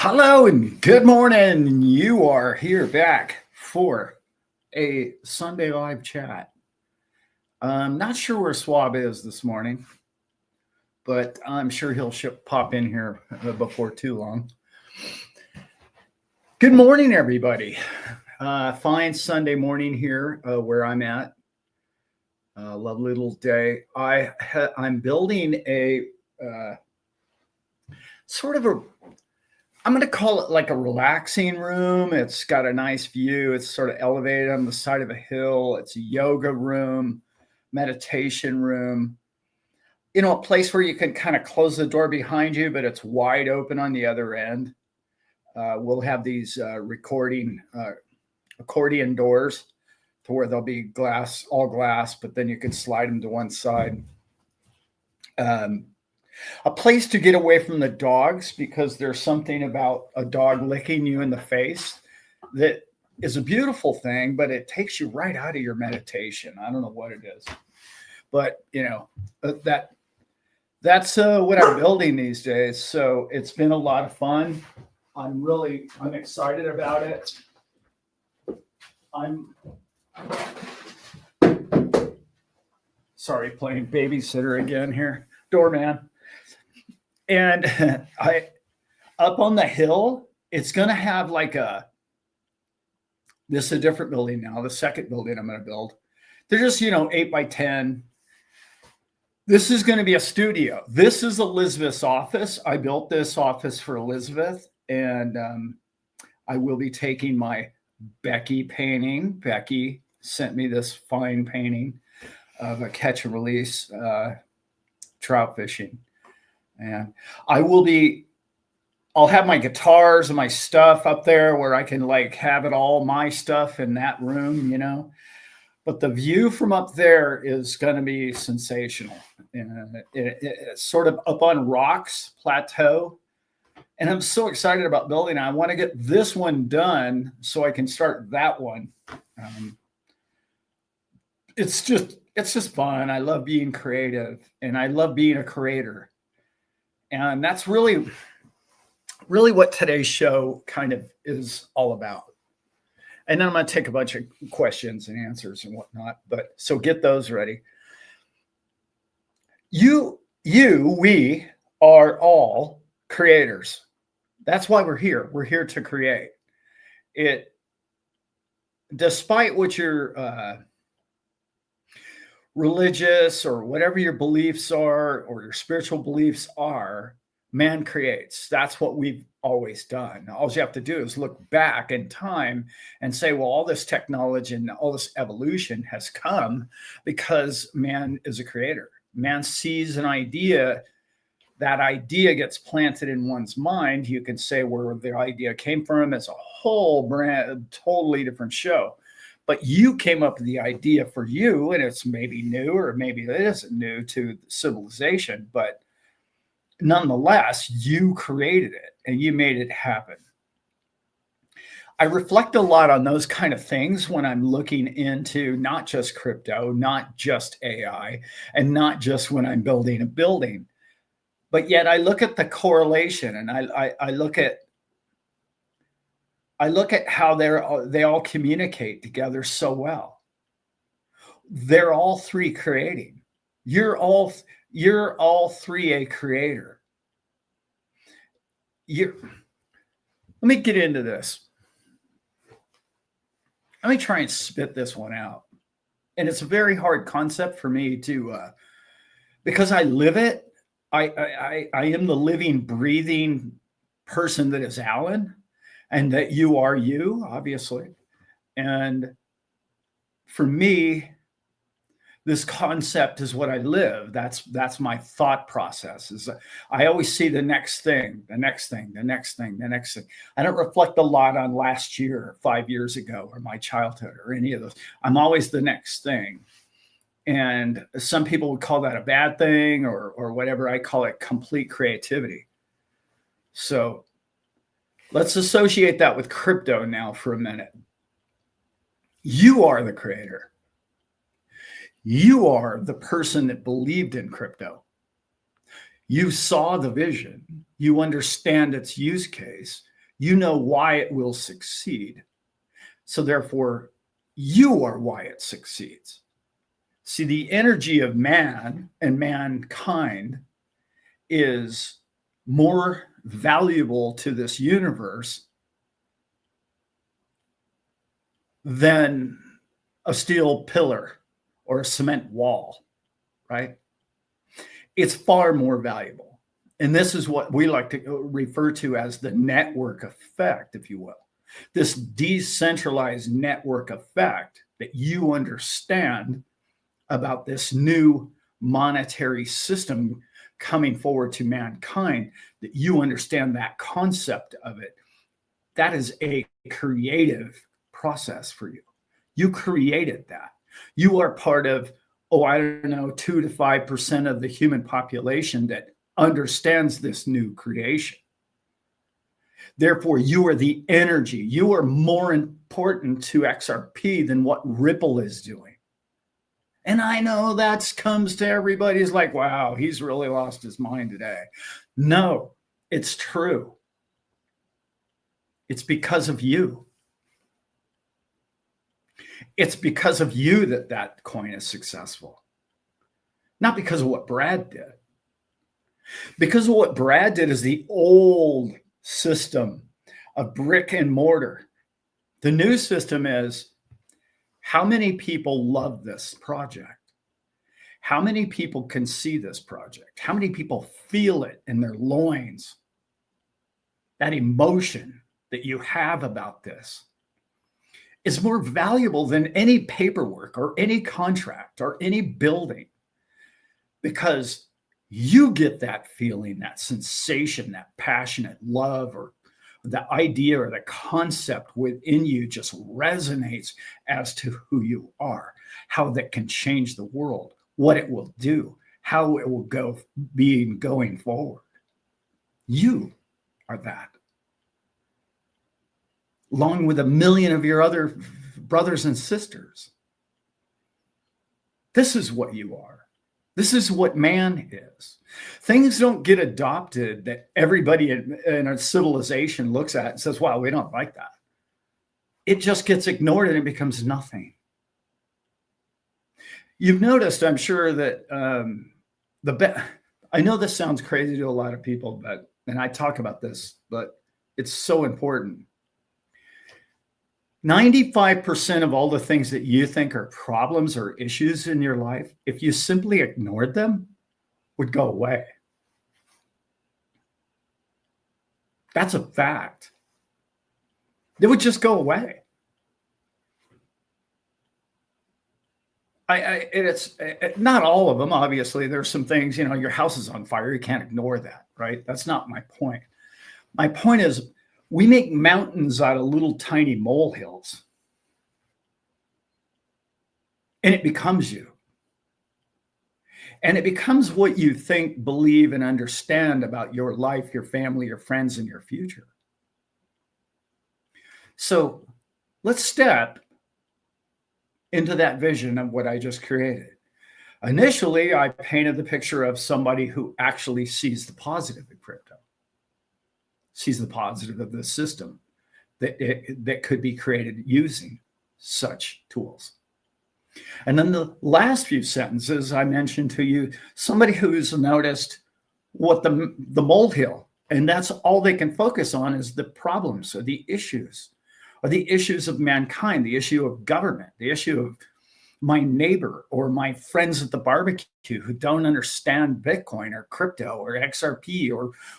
Hello and good morning. You are here back for a Sunday live chat. I'm not sure where Swab is this morning, but I'm sure he'll pop in here before too long. Good morning, everybody. Fine Sunday morning here where I'm at. Lovely little day. I'm building a sort of I'm going to call it like a relaxing room. It's got a nice view. It's sort of elevated on the side of a hill. It's a yoga room, meditation room, a place where you can kind of close the door behind you, but it's wide open on the other end. We'll have these accordion doors to where there'll be all glass, but then you can slide them to one side. A place to get away from the dogs, because there's something about a dog licking you in the face that is a beautiful thing, but it takes you right out of your meditation. I don't know what it is, but that's what I'm building these days. So it's been a lot of fun. I'm excited about it. I'm sorry, playing babysitter again here, doorman. And up on the hill, it's going to have this is a different building now, the second building I'm going to build. They're just, 8 by 10. This is going to be a studio. This is Elizabeth's office. I built this office for Elizabeth, and I will be taking my Becky painting. Becky sent me this fine painting of a catch and release trout fishing. And I'll have my guitars and my stuff up there where I can have it all, my stuff in that room, But the view from up there is going to be sensational. It's sort of up on rocks plateau. And I'm so excited about building it. I want to get this one done so I can start that one. It's just fun. I love being creative, and I love being a creator. And that's really what today's show kind of is all about. And then I'm going to take a bunch of questions and answers and whatnot. But so get those ready. We are all creators. That's why we're here. We're here to create. Despite what your religious or whatever your beliefs are or your spiritual beliefs are, man creates. That's what we've always done. All you have to do is look back in time and say, well, all this technology and all this evolution has come because man is a creator. Man sees an idea. That idea gets planted in one's mind. You can say where the idea came from. It's a whole totally different show. But you came up with the idea for you, and it's maybe new or maybe it isn't new to civilization, but nonetheless, you created it and you made it happen. I reflect a lot on those kind of things when I'm looking into not just crypto, not just AI, and not just when I'm building a building. But yet I look at the correlation, and I look at how they all communicate together so well. They're all three creating. You're all three a creator. Let me get into this. Let me try and spit this one out. And it's a very hard concept for me to, because I live it. I am the living, breathing person that is Alan. And that you are you, obviously. And for me, this concept is what I live. That's my thought process. I always see the next thing, the next thing, the next thing, the next thing. I don't reflect a lot on last year, or 5 years ago, or my childhood, or any of those. I'm always the next thing. And some people would call that a bad thing or whatever. I call it complete creativity. So let's associate that with crypto now for a minute. You are the creator. You are the person that believed in crypto. You saw the vision. You understand its use case. You know why it will succeed. So therefore, you are why it succeeds. See, the energy of man and mankind is more valuable to this universe than a steel pillar or a cement wall, right? It's far more valuable. And this is what we like to refer to as the network effect, if you will. This decentralized network effect that you understand about this new monetary system coming forward to mankind, that you understand that concept of it. That is a creative process for you. You created that. You are part of, I don't know, 2 to 5% of the human population that understands this new creation. Therefore, you are the energy. You are more important to XRP than what Ripple is doing. And I know that comes to everybody's like, wow, he's really lost his mind today. No, it's true. It's because of you. It's because of you that that coin is successful. Not because of what Brad did. Because of what Brad did is the old system of brick and mortar. The new system is, how many people love this project? How many people can see this project? How many people feel it in their loins? That emotion that you have about this is more valuable than any paperwork or any contract or any building, because you get that feeling, that sensation, that passionate love, or the idea or the concept within you just resonates as to who you are, how that can change the world, what it will do, how it will be going forward. You are that, along with 1 million of your other brothers and sisters. This is what you are. This is what man is. Things don't get adopted that everybody in a civilization looks at and says, wow, we don't like that. It just gets ignored and it becomes nothing. You've noticed, I'm sure, that I know this sounds crazy to a lot of people, and I talk about this, but it's so important. 95% of all the things that you think are problems or issues in your life, if you simply ignored them, would go away. That's a fact. They would just go away. It's not all of them, obviously. There's some things, your house is on fire. You can't ignore that, right? That's not my point. My point is, we make mountains out of little tiny molehills. And it becomes you. And it becomes what you think, believe, and understand about your life, your family, your friends, and your future. So let's step into that vision of what I just created. Initially, I painted the picture of somebody who actually sees the positive in crypto, sees the positive of the system that could be created using such tools. And then the last few sentences I mentioned to you, somebody who's noticed what the molehill, and that's all they can focus on is the problems or the issues of mankind, the issue of government, the issue of my neighbor or my friends at the barbecue who don't understand Bitcoin or crypto or XRP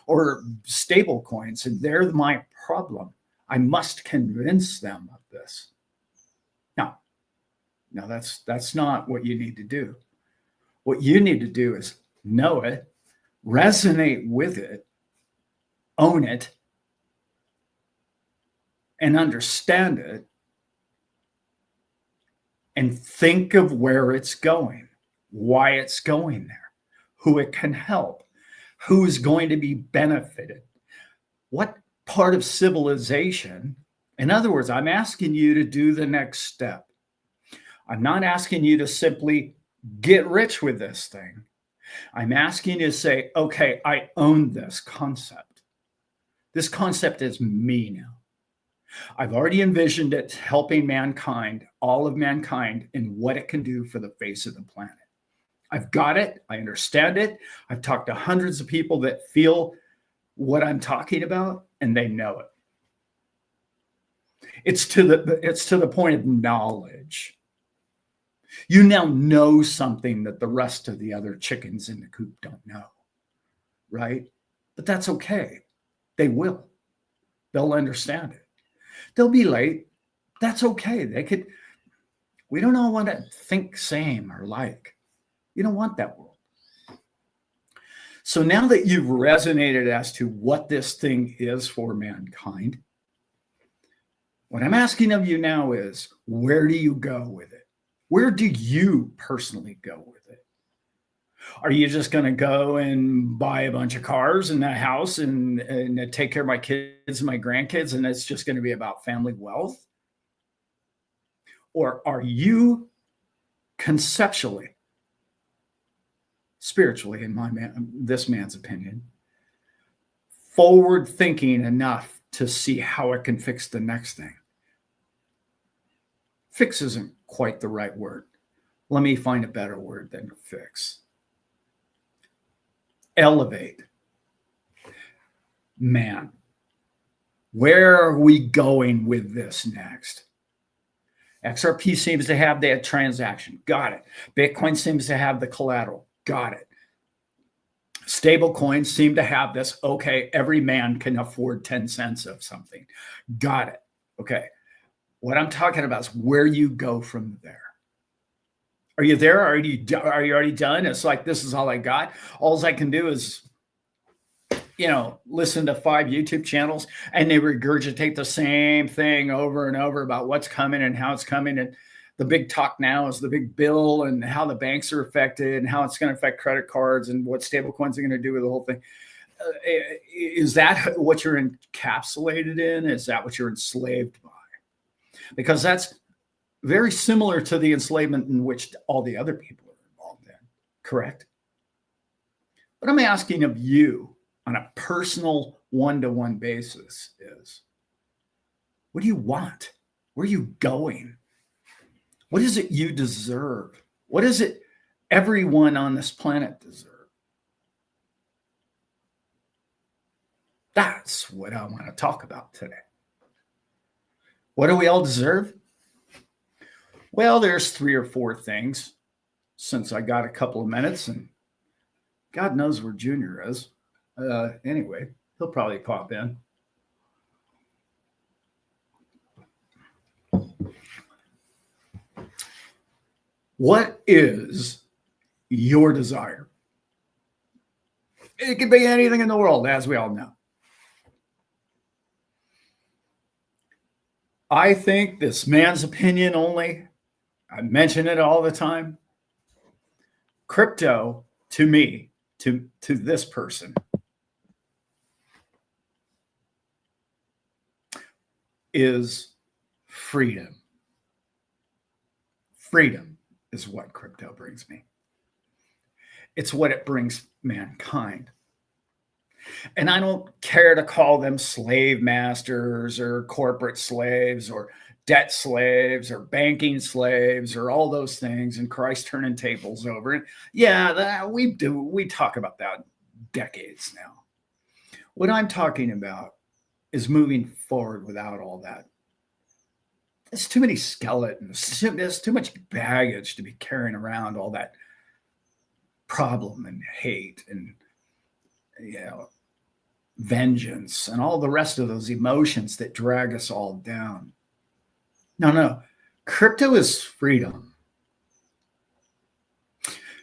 or stable coins, and they're my problem. I must convince them of this. No, that's not what you need to do. What you need to do is know it, resonate with it, own it, and understand it, and think of where it's going, why it's going there, who it can help, who is going to be benefited, what part of civilization. In other words, I'm asking you to do the next step. I'm not asking you to simply get rich with this thing. I'm asking you to say, okay, I own this concept. This concept is me now. I've already envisioned it helping mankind, all of mankind, in what it can do for the face of the planet. I've got it. I understand it. I've talked to hundreds of people that feel what I'm talking about, and they know it. It's to the point of knowledge. You now know something that the rest of the other chickens in the coop don't know, right? But that's okay. They will. They'll understand it. They'll be late. That's okay. We don't all want to think same or like. You don't want that world. So now that you've resonated as to what this thing is for mankind, what I'm asking of you now is, where do you go with it? Where do you personally go with it? Are you just going to go and buy a bunch of cars and a house and take care of my kids and my grandkids, and it's just going to be about family wealth? Or are you conceptually, spiritually, in this man's opinion, forward thinking enough to see how it can fix the next thing? Fix isn't quite the right word. Let me find a better word than fix. Elevate. Man, where are we going with this next? XRP seems to have that transaction. Got it. Bitcoin seems to have the collateral. Got it. Stable coins seem to have this. Okay, every man can afford 10 cents of something. Got it. Okay. What I'm talking about is where you go from there. Are you there? Are you already done? It's like, this is all I got. All I can do is, listen to 5 YouTube channels, and they regurgitate the same thing over and over about what's coming and how it's coming. And the big talk now is the big bill and how the banks are affected and how it's going to affect credit cards and what stable coins are going to do with the whole thing. Is that what you're encapsulated in? Is that what you're enslaved by? Because that's very similar to the enslavement in which all the other people are involved in, correct? What I'm asking of you on a personal one-to-one basis is, what do you want? Where are you going? What is it you deserve? What is it everyone on this planet deserves? That's what I want to talk about today. What do we all deserve? Well, there's 3 or 4 things, since I got a couple of minutes, and God knows where Junior is. Anyway, he'll probably pop in. What is your desire? It could be anything in the world, as we all know. I think this man's opinion only, I mention it all the time. Crypto, to me, to this person, is freedom. Freedom is what crypto brings me. It's what it brings mankind. And I don't care to call them slave masters or corporate slaves or debt slaves or banking slaves or all those things, and Christ turning tables over. And yeah, we talk about that decades now. What I'm talking about is moving forward without all that. There's too many skeletons. There's too much baggage to be carrying around all that problem and hate and vengeance and all the rest of those emotions that drag us all down. No. Crypto is freedom.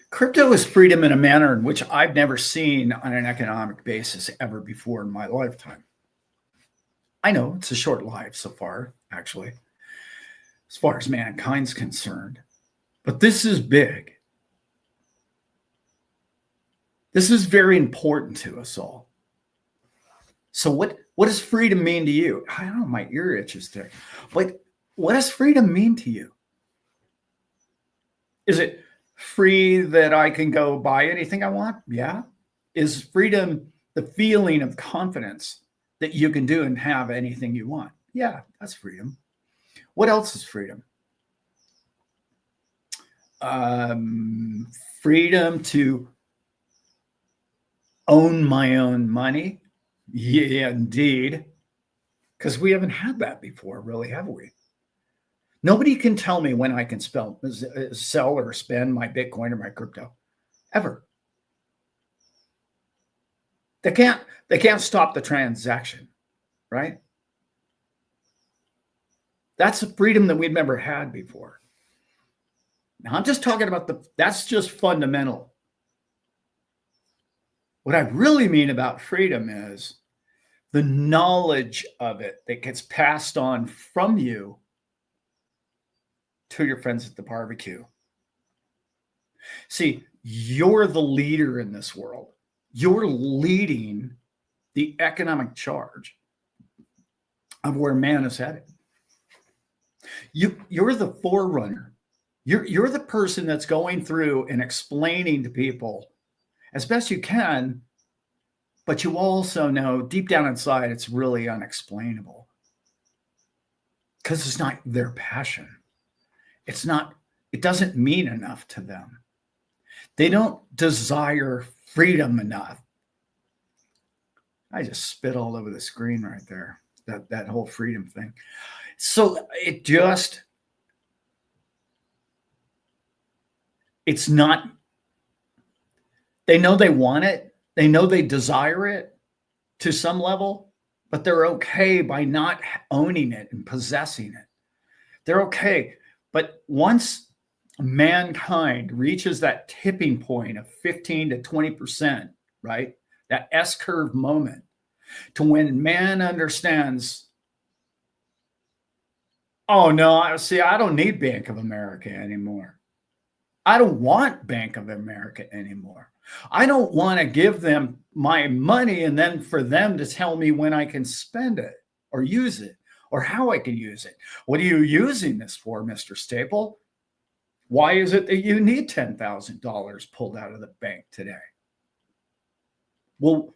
Crypto is freedom in a manner in which I've never seen on an economic basis ever before in my lifetime. I know it's a short life so far, actually, as far as mankind's concerned, but this is big. This is very important to us all. So what does freedom mean to you? I don't know, my ear itches there. But what does freedom mean to you? Is it free that I can go buy anything I want? Yeah. Is freedom the feeling of confidence that you can do and have anything you want. Yeah, that's freedom. What else is freedom? Freedom to own my own money. Yeah, indeed. Because we haven't had that before, really, have we? Nobody can tell me when I can sell or spend my Bitcoin or my crypto, ever. They can't stop the transaction, right? That's a freedom that we've never had before. Now, I'm just talking about that's just fundamental. What I really mean about freedom is the knowledge of it that gets passed on from you to your friends at the barbecue. See, you're the leader in this world. You're leading the economic charge of where man is headed. You're the forerunner. You're the person that's going through and explaining to people as best you can, but you also know deep down inside it's really unexplainable because it's not their passion. It doesn't mean enough to them. They don't desire freedom enough. I just spit all over the screen right there, that whole freedom thing. So it's not, they know they want it. They know they desire it to some level, but they're okay by not owning it and possessing it. They're okay. But once mankind reaches that tipping point of 15 to 20%, right? That S-curve moment to when man understands, oh no, I don't need Bank of America anymore. I don't want Bank of America anymore. I don't want to give them my money and then for them to tell me when I can spend it or use it or how I can use it. What are you using this for, Mr. Staple? Why is it that you need $10,000 pulled out of the bank today? Will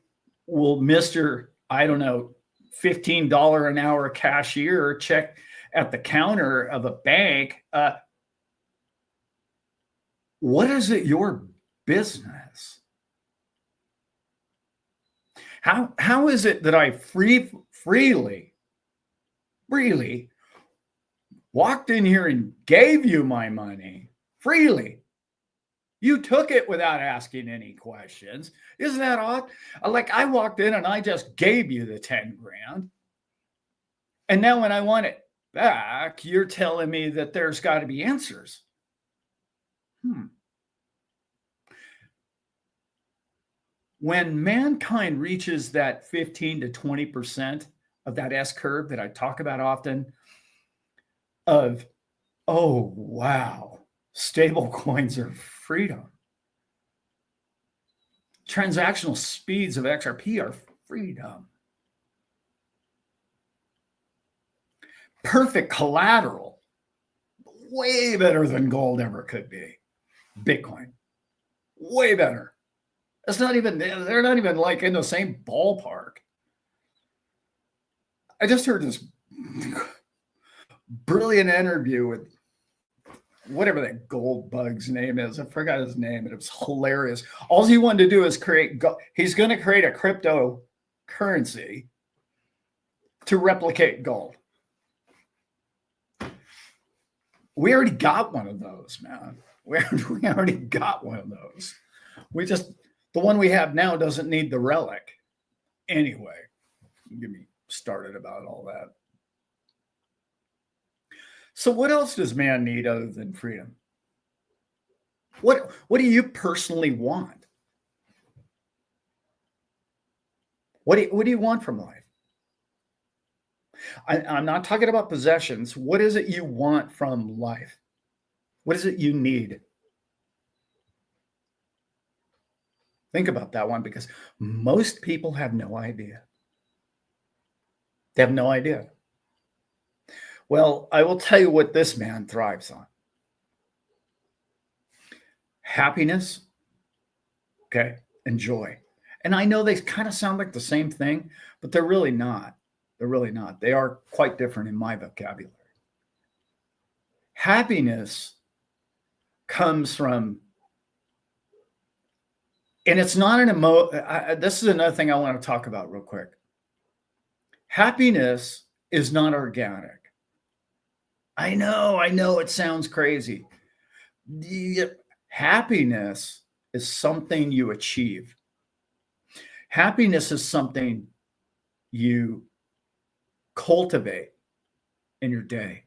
Mr. I don't know, $15 an hour cashier check at the counter of a bank? What is it your business? How is it that I freely walked in here and gave you my money freely? You took it without asking any questions. Isn't that odd? Like I walked in and I just gave you the 10 grand. And now when I want it back, you're telling me that there's got to be answers. When mankind reaches that 15 to 20% of that S curve that I talk about often of, oh, wow, stable coins are freedom. Transactional speeds of XRP are freedom. Perfect collateral, way better than gold ever could be. Bitcoin, way better. They're not even like in the same ballpark. I just heard this brilliant interview with whatever that gold bug's name is. I forgot his name, and it was hilarious. All he wanted to do is he's going to create a cryptocurrency to replicate gold. We already got one of those, man. We already got one of those. The one we have now doesn't need the relic. Anyway, get me started about all that. So what else does man need other than freedom? What do you personally want? What do you want from life? I'm not talking about possessions. What is it you want from life? What is it you need? Think about that one, because most people have no idea. They have no idea. Well, I will tell you what this man thrives on. Happiness, okay, and joy. And I know they kind of sound like the same thing, but they're really not. They're really not. They are quite different in my vocabulary. Happiness comes from, and it's not an this is another thing I want to talk about real quick. Happiness is not organic. I know it sounds crazy. Happiness is something you achieve. Happiness is something you cultivate in your day.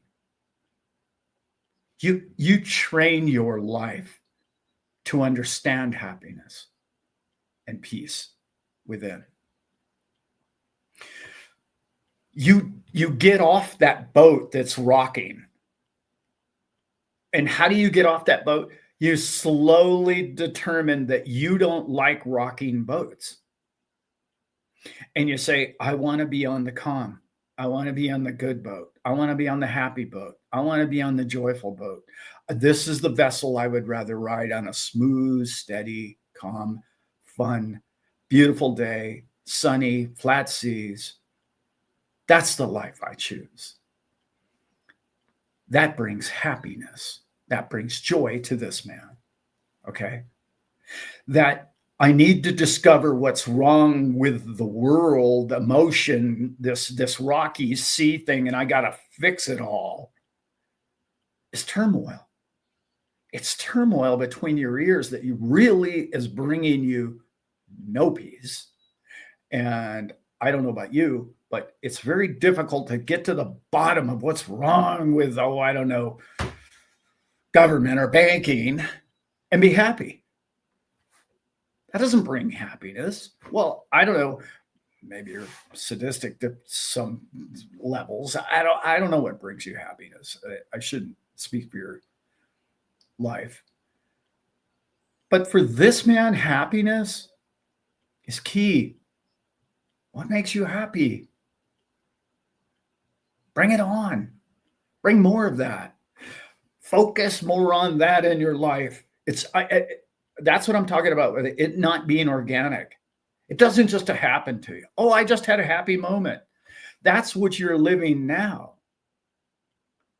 You train your life to understand happiness and peace within. You get off that boat that's rocking. And how do you get off that boat? You slowly determine that you don't like rocking boats. And you say, I want to be on the calm. I want to be on the good boat. I want to be on the happy boat. I want to be on the joyful boat. This is the vessel I would rather ride on a smooth, steady, calm, fun, beautiful day, sunny, flat seas. That's the life I choose. That brings happiness. That brings joy to this man. Okay? That I need to discover what's wrong with the world, emotion, this rocky sea thing, and I got to fix it all. It's turmoil. It's turmoil between your ears that you really is bringing you no peace. And I don't know about you, but it's very difficult to get to the bottom of what's wrong with, I don't know, government or banking and be happy. That doesn't bring happiness. Well, I don't know. Maybe you're sadistic to some levels. I don't know what brings you happiness. I shouldn't speak for your life. But for this man, happiness is key. What makes you happy? Bring it on. Bring more of that. Focus more on that in your life. That's what I'm talking about with it not being organic. It doesn't just happen to you. Oh, I just had a happy moment. That's what you're living now.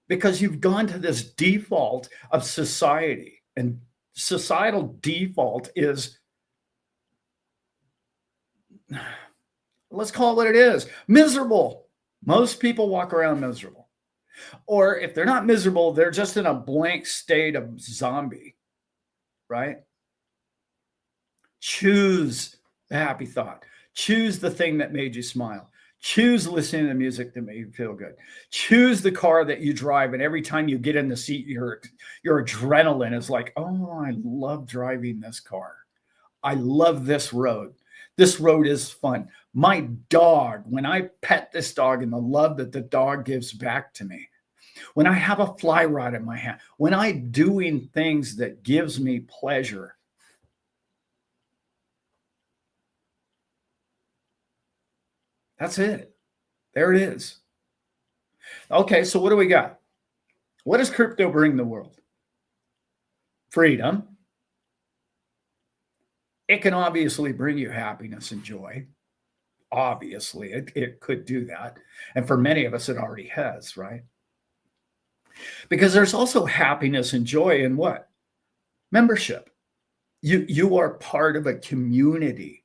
Because you've gone to this default of society. And societal default is, let's call it what it is, miserable. Most people walk around miserable. Or if they're not miserable, they're just in a blank state of zombie, right? Choose the happy thought. Choose the thing that made you smile. Choose listening to music that made you feel good. Choose the car that you drive, and every time you get in the seat, your adrenaline is like, oh, I love driving this car. I love this road. This road is fun. My dog, when I pet this dog and the love that the dog gives back to me, when I have a fly rod in my hand, when I'm doing things that gives me pleasure, that's it. There it is. Okay, so what do we got? What does crypto bring the world? Freedom. It can obviously bring you happiness and joy. Obviously, it could do that. And for many of us, it already has, right? Because there's also happiness and joy in what? Membership. You are part of a community.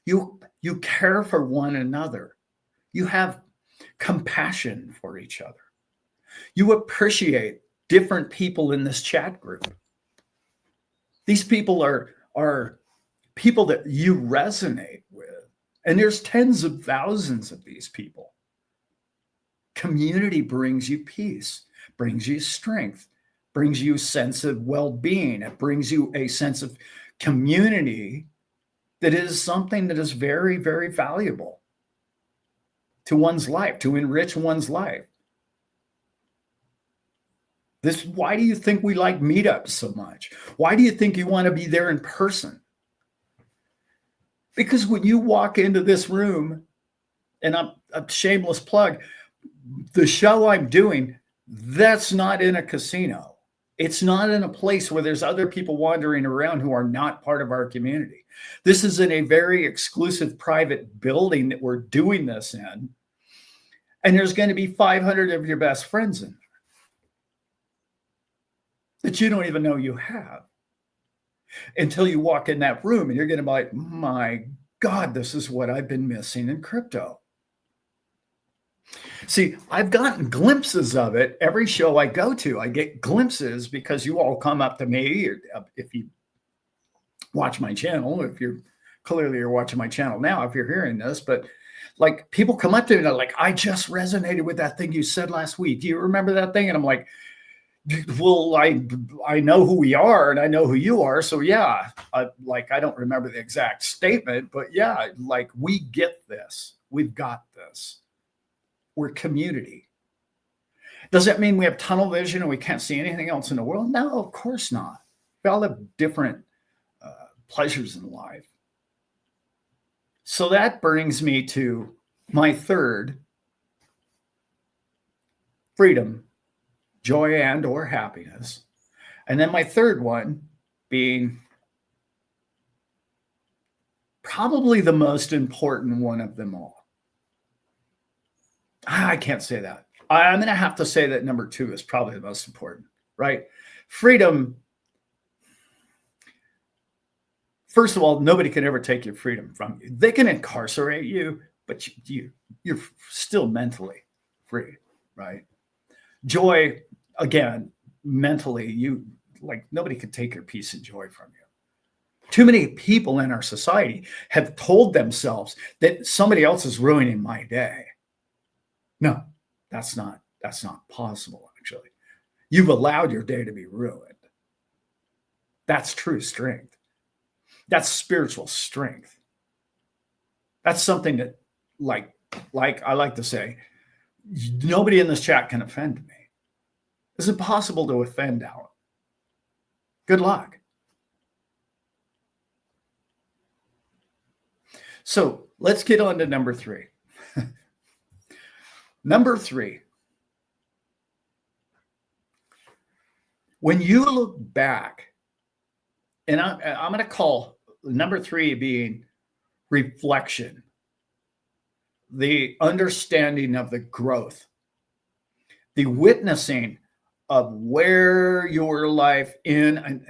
You care for one another. You have compassion for each other. You appreciate different people in this chat group. These people are people that you resonate with. And there's tens of thousands of these people. Community brings you peace, brings you strength, brings you a sense of well-being. It brings you a sense of community that is something that is very, very valuable to one's life, to enrich one's life. Why do you think we like meetups so much? Why do you think you want to be there in person? Because when you walk into this room, and I'm a shameless plug, the show I'm doing, that's not in a casino. It's not in a place where there's other people wandering around who are not part of our community. This is in a very exclusive private building that we're doing this in. And there's going to be 500 of your best friends in there that you don't even know you have until you walk in that room and you're going to be like, my God, this is what I've been missing in crypto. See, I've gotten glimpses of it every show I go to. I get glimpses because you all come up to me, or if you watch my channel, if you're clearly you're watching my channel now, if you're hearing this, but like people come up to me and they're like, I just resonated with that thing you said last week. Do you remember that thing? And I'm like, well, I know who we are and I know who you are. So yeah, I don't remember the exact statement, but yeah, like we get this. We've got this. We're community. Does that mean we have tunnel vision and we can't see anything else in the world? No, of course not. We all have different pleasures in life. So that brings me to my third: freedom, joy, and or happiness. And then my third one being probably the most important one of them all. I can't say that. I'm going to have to say that number 2 is probably the most important, right? Freedom. First of all, nobody can ever take your freedom from you. They can incarcerate you, but you're still mentally free, right? Joy, again, mentally, nobody can take your peace and joy from you. Too many people in our society have told themselves that somebody else is ruining my day. No, that's not possible, actually. You've allowed your day to be ruined. That's true strength. That's spiritual strength. That's something that, like I like to say, nobody in this chat can offend me. It's impossible to offend Alan. Good luck. So let's get on to number 3. Number 3, when you look back, and I'm going to call number 3 being reflection, the understanding of the growth, the witnessing of where your life and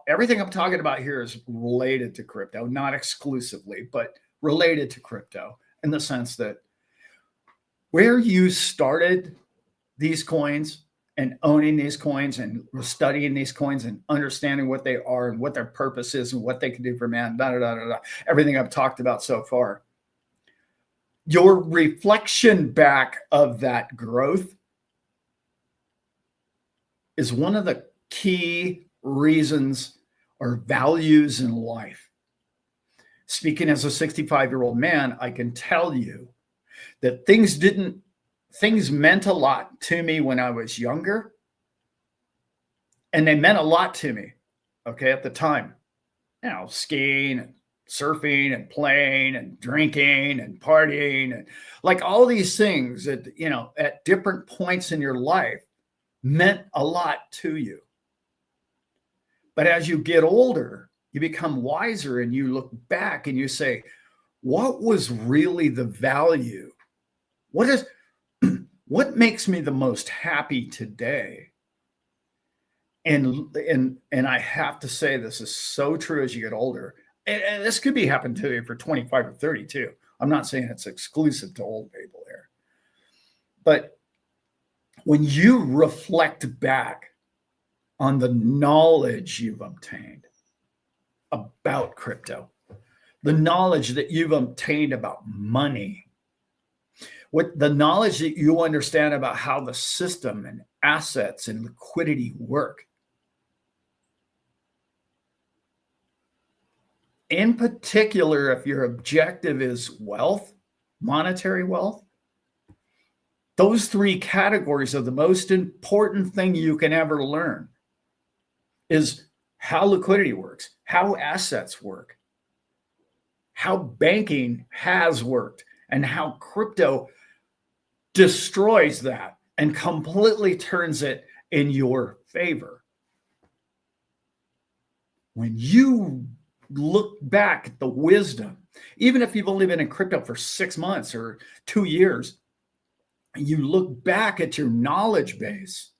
everything I'm talking about here is related to crypto, not exclusively, but related to crypto in the sense that where you started these coins and owning these coins and studying these coins and understanding what they are and what their purpose is and what they can do for man, everything I've talked about so far. Your reflection back of that growth is one of the key reasons or values in life. Speaking as a 65-year-old man, I can tell you that things meant a lot to me when I was younger. And they meant a lot to me, okay, at the time. You know, skiing and surfing and playing and drinking and partying and like all these things that, you know, at different points in your life meant a lot to you. But as you get older, you become wiser and you look back and you say, what was really the value? What makes me the most happy today? And I have to say, this is so true as you get older. And this could be happening to you for 25 or 30 too. I'm not saying it's exclusive to old people here. But when you reflect back on the knowledge you've obtained about crypto, the knowledge that you've obtained about money, what the knowledge that you understand about how the system and assets and liquidity work. In particular, if your objective is wealth, monetary wealth, those 3 categories are the most important thing you can ever learn. Is how liquidity works, how assets work, how banking has worked, and how crypto destroys that and completely turns it in your favor. When you look back at the wisdom, even if you've only been in crypto for 6 months or 2 years, you look back at your knowledge base,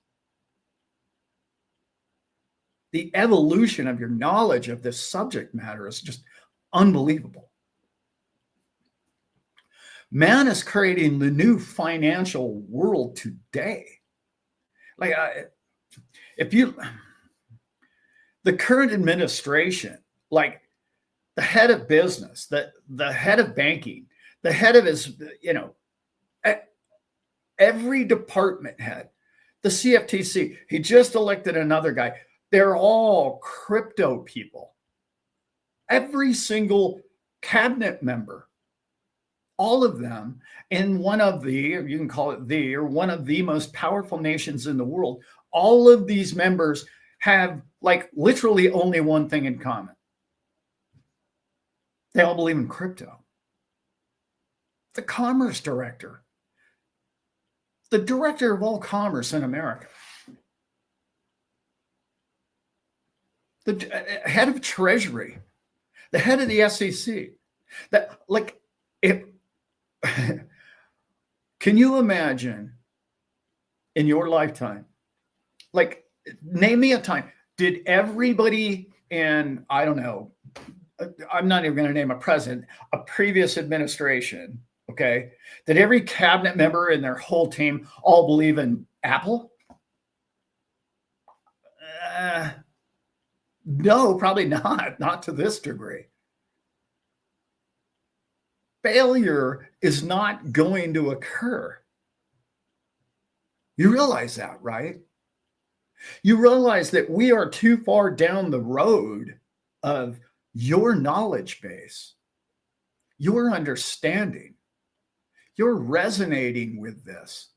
the evolution of your knowledge of this subject matter is just unbelievable. Man is creating the new financial world today. Like, the current administration, like the head of business, the head of banking, the head of his, every department head, the CFTC, he just elected another guy. They're all crypto people. Every single cabinet member, all of them in one of the, or you can call it the, or one of the most powerful nations in the world, all of these members have like literally only one thing in common. They all believe in crypto. The commerce director, the director of all commerce in America, the head of Treasury, the head of the SEC, that like if can you imagine in your lifetime, like name me a time, did everybody in, I don't know, I'm not even going to name a president, a previous administration, okay, did every cabinet member and their whole team all believe in Apple? No, probably not to this degree. Failure is not going to occur. You realize that, right? You realize that we are too far down the road of your knowledge base, your understanding. You're resonating with this.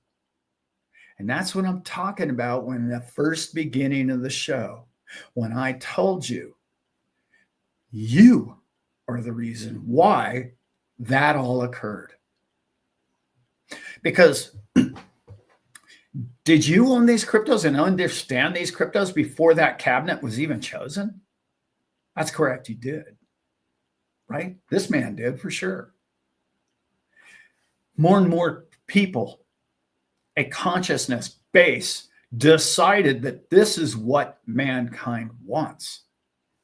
And that's what I'm talking about when the first beginning of the show, when I told you, you are the reason why that all occurred. Because did you own these cryptos and understand these cryptos before that cabinet was even chosen? That's correct, you did. Right? This man did for sure. More and more people, a consciousness base, decided that this is what mankind wants,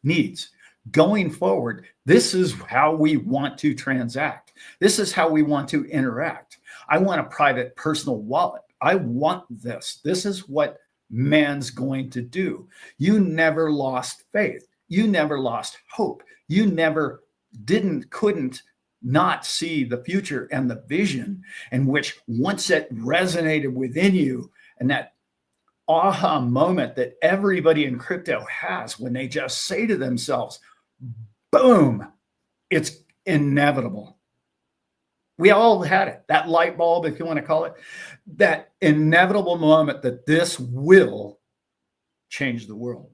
needs. Going forward, this is how we want to transact. This is how we want to interact. I want a private personal wallet. I want this. This is what man's going to do. You never lost faith. You never lost hope. You never couldn't not see the future and the vision, in which once it resonated within you, and that aha moment that everybody in crypto has when they just say to themselves, boom, it's inevitable. We all had it, that light bulb, if you want to call it, that inevitable moment that this will change the world.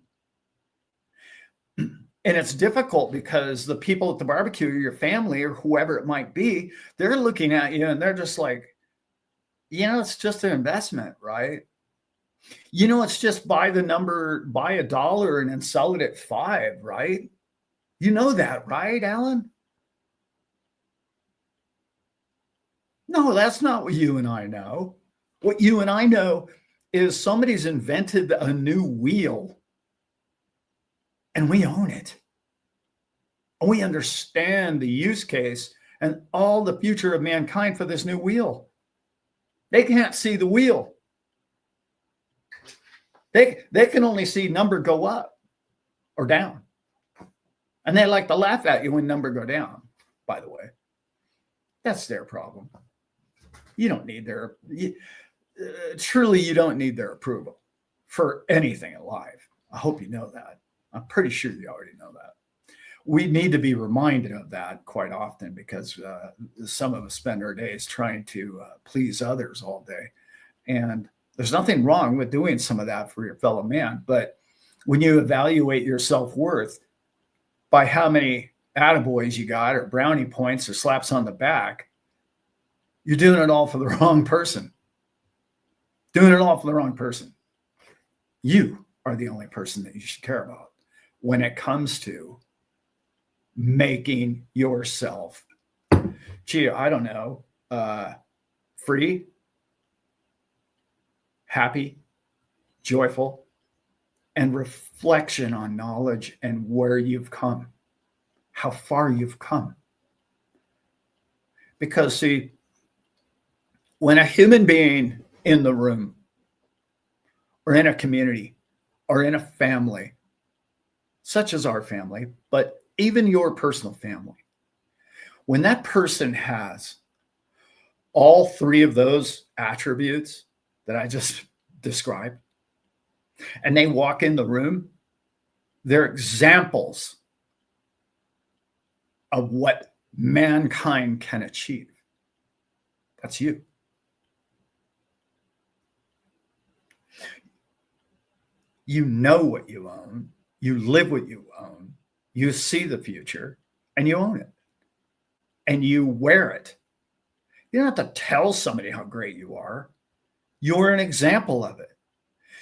And it's difficult because the people at the barbecue, or your family, or whoever it might be, they're looking at you and they're just like, it's just an investment, right? It's just buy $1 and then sell it at $5, right? You know that, right, Alan? No, that's not what you and I know. What you and I know is somebody's invented a new wheel and we own it. And we understand the use case and all the future of mankind for this new wheel. They can't see the wheel. They can only see number go up or down. And they like to laugh at you when number go down, by the way. That's their problem. You don't need truly, you don't need their approval for anything in life. I hope you know that. I'm pretty sure you already know that. We need to be reminded of that quite often because some of us spend our days trying to please others all day. And there's nothing wrong with doing some of that for your fellow man. But when you evaluate your self-worth by how many attaboys you got, or brownie points, or slaps on the back, you're doing it all for the wrong person. Doing it all for the wrong person. You. are the only person that you should care about when it comes to making yourself, I don't know, free, happy, joyful, and reflection on knowledge and where you've come, how far you've come. Because, see, when a human being in the room or in a community or in a family, such as our family, but even your personal family, when that person has all three of those attributes that I just described, and they walk in the room, they're examples of what mankind can achieve. That's you. You know what you own. You live what you own. You see the future and you own it. And you wear it. You don't have to tell somebody how great you are. You're an example of it.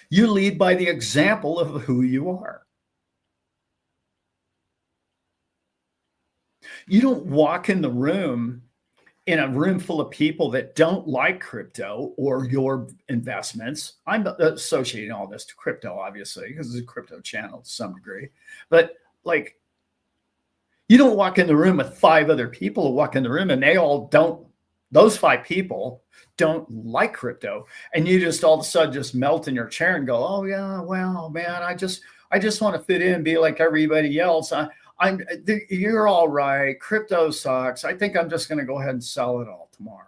You lead by the example of who you are. You don't walk in the room in a room full of people that don't like crypto or your investments. I'm associating all this to crypto, obviously, because it's a crypto channel to some degree. But like, you don't walk in the room with 5 other people who walk in the room and they all don't, those 5 people don't like crypto. And you just all of a sudden just melt in your chair and go, oh yeah, well, man, I just want to fit in, be like everybody else. You're all right. Crypto sucks. I think I'm just going to go ahead and sell it all tomorrow.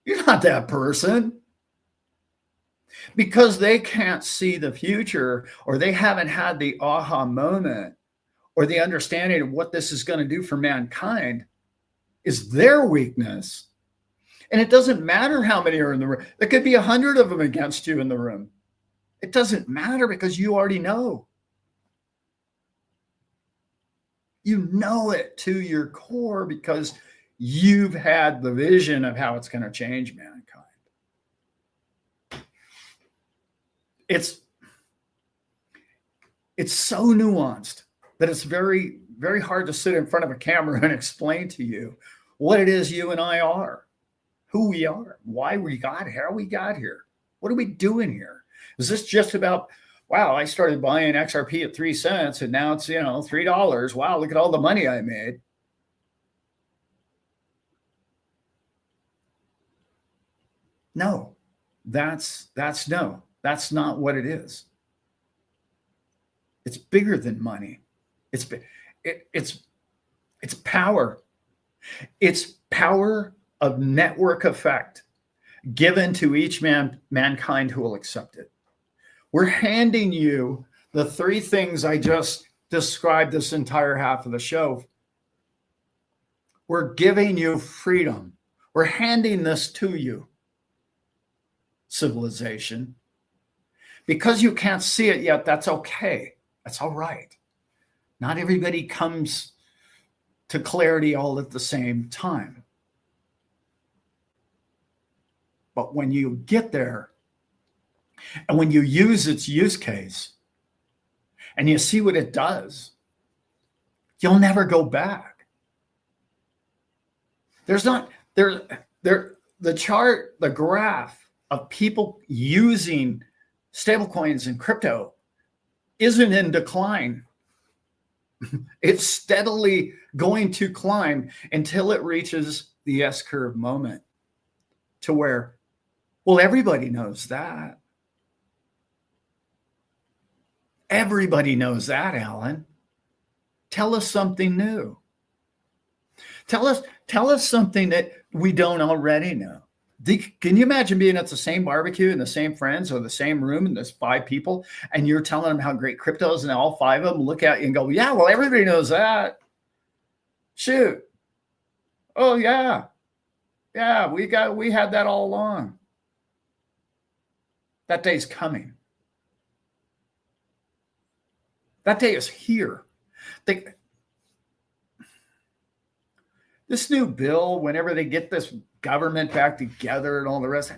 You're not that person. Because they can't see the future, or they haven't had the aha moment or the understanding of what this is going to do for mankind, is their weakness. And it doesn't matter how many are in the room. There could be 100 of them against you in the room. It doesn't matter, because you already know. You know it to your core, because you've had the vision of how it's going to change mankind. It's so nuanced that it's very, very hard to sit in front of a camera and explain to you what it is you and I are, who we are, why we got here, how we got here. What are we doing here? Is this just about, wow, I started buying XRP at 3 cents and now it's, $3. Wow, look at all the money I made. No, that's not what it is. It's bigger than money. It's power. It's power of network effect given to each mankind who will accept it. We're handing you the 3 things I just described this entire half of the show. We're giving you freedom. We're handing this to you, civilization. Because you can't see it yet, that's okay. That's all right. Not everybody comes to clarity all at the same time. But when you get there, and when you use its use case, and you see what it does, you'll never go back. There's not the chart, the graph of people using stablecoins and crypto isn't in decline. It's steadily going to climb until it reaches the S-curve moment, to where, well, everybody knows that. Everybody knows that, Alan. Tell us something new. Tell us something that we don't already know. Can you imagine being at the same barbecue and the same friends, or the same room and there's 5 people, and you're telling them how great crypto is, and all 5 of them look at you and go, yeah, well, everybody knows that. Shoot. Oh yeah. Yeah, we had that all along. That day's coming. That day is here. This new bill, whenever they get this government back together and all the rest,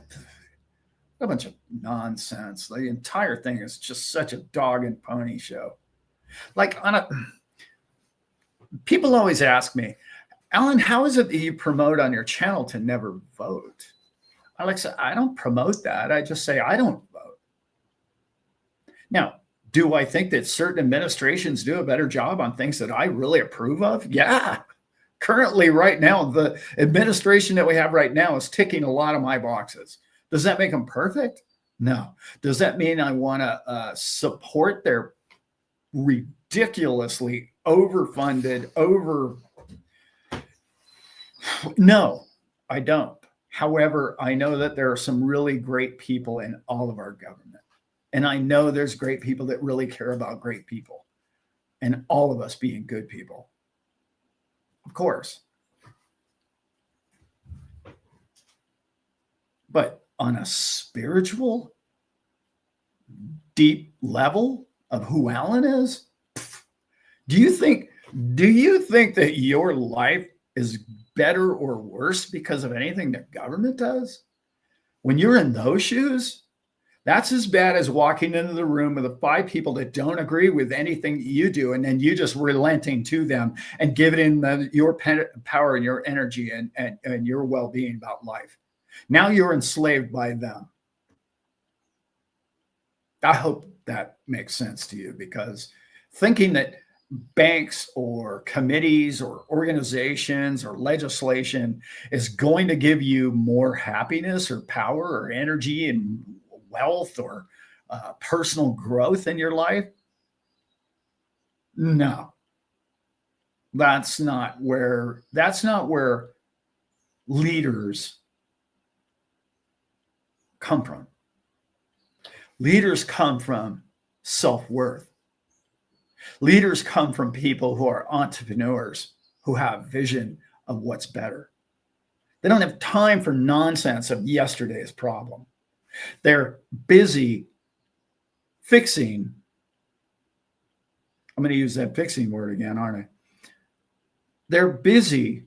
A bunch of nonsense. The entire thing is just such a dog and pony show. Like people always ask me, Alan, how is it that you promote on your channel to never vote? Alexa, I don't promote that. I just say I don't vote. Now, do I think that certain administrations do a better job on things that I really approve of? Yeah. Currently, right now, the administration that we have right now is ticking a lot of my boxes. Does that make them perfect? No. Does that mean I want to support their ridiculously overfunded, No, I don't. However, I know that there are some really great people in all of our government. And I know there's great people that really care about great people and all of us being good people. Of course. But on a spiritual, deep level of who Alan is, do you think that your life is better or worse because of anything that government does? When you're in those shoes, that's as bad as walking into the room with the 5 people that don't agree with anything you do, and then you just relenting to them and giving them your power and your energy and your well-being about life. Now you're enslaved by them. I hope that makes sense to you, because thinking that banks or committees or organizations or legislation is going to give you more happiness or power or energy and wealth or personal growth in your life, no, that's not where leaders come from. Leaders come from self-worth. Leaders come from people who are entrepreneurs, who have vision of what's better. They don't have time for nonsense of yesterday's problem. They're busy fixing. I'm going to use that fixing word again, aren't I? They're busy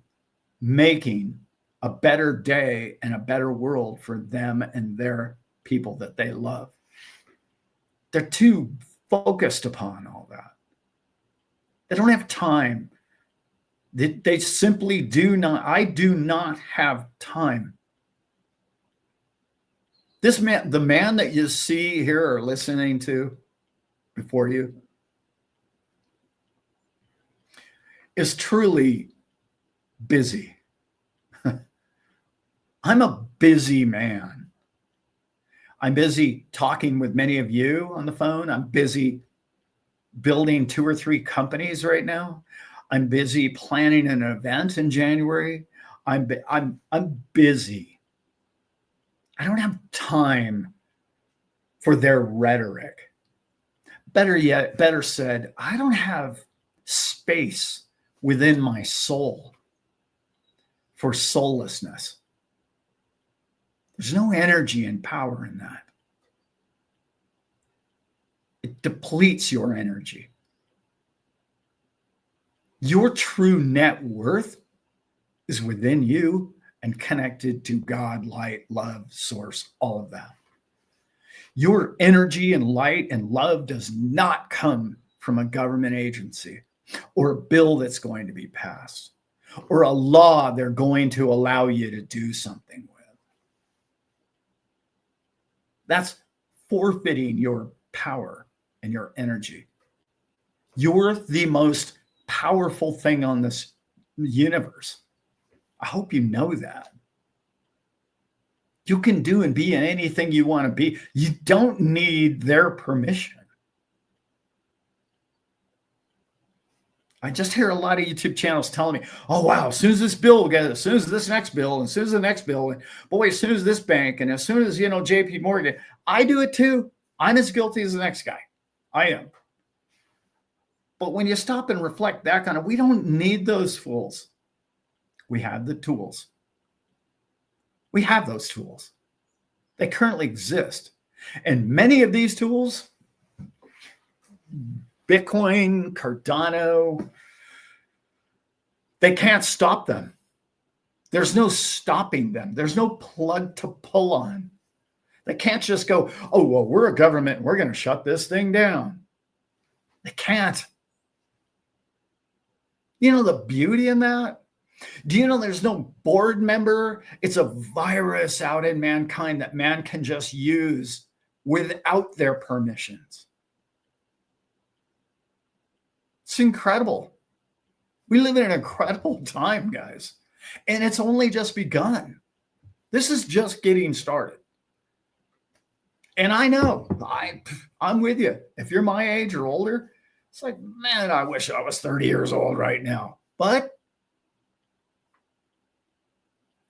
making a better day and a better world for them and their people that they love. They're too focused upon all that. They don't have time. They simply do not. I do not have time. This man, the man that you see here or listening to before you, is truly busy. I'm a busy man. I'm busy talking with many of you on the phone. I'm busy building 2 or 3 companies right now. I'm busy planning an event in January. I'm busy. I don't have time for their rhetoric. Better yet, better said, I don't have space within my soul for soullessness. There's no energy and power in that. It depletes your energy. Your true net worth is within you and connected to God, light, love, source, all of that. Your energy and light and love does not come from a government agency or a bill that's going to be passed or a law they're going to allow you to do something with. That's forfeiting your power and your energy. You're the most powerful thing on this universe. I hope you know that. You can do and be anything you want to be. You don't need their permission. I just hear a lot of YouTube channels telling me, oh, wow, as soon as this bill gets, as soon as this next bill, and as soon as the next bill, and boy, as soon as this bank, and as soon as, JP Morgan, I do it too. I'm as guilty as the next guy. I am. But when you stop and reflect back on it, we don't need those fools. We have the tools. We have those tools. They currently exist. And many of these tools, Bitcoin, Cardano, they can't stop them. There's no stopping them. There's no plug to pull on. They can't just go, oh, well, we're a government and we're going to shut this thing down. They can't. You know the beauty in that? Do you know there's no board member? It's a virus out in mankind that man can just use without their permissions. It's incredible. We live in an incredible time, guys. And it's only just begun. This is just getting started. And I know, I'm with you. If you're my age or older, it's like, man, I wish I was 30 years old right now. But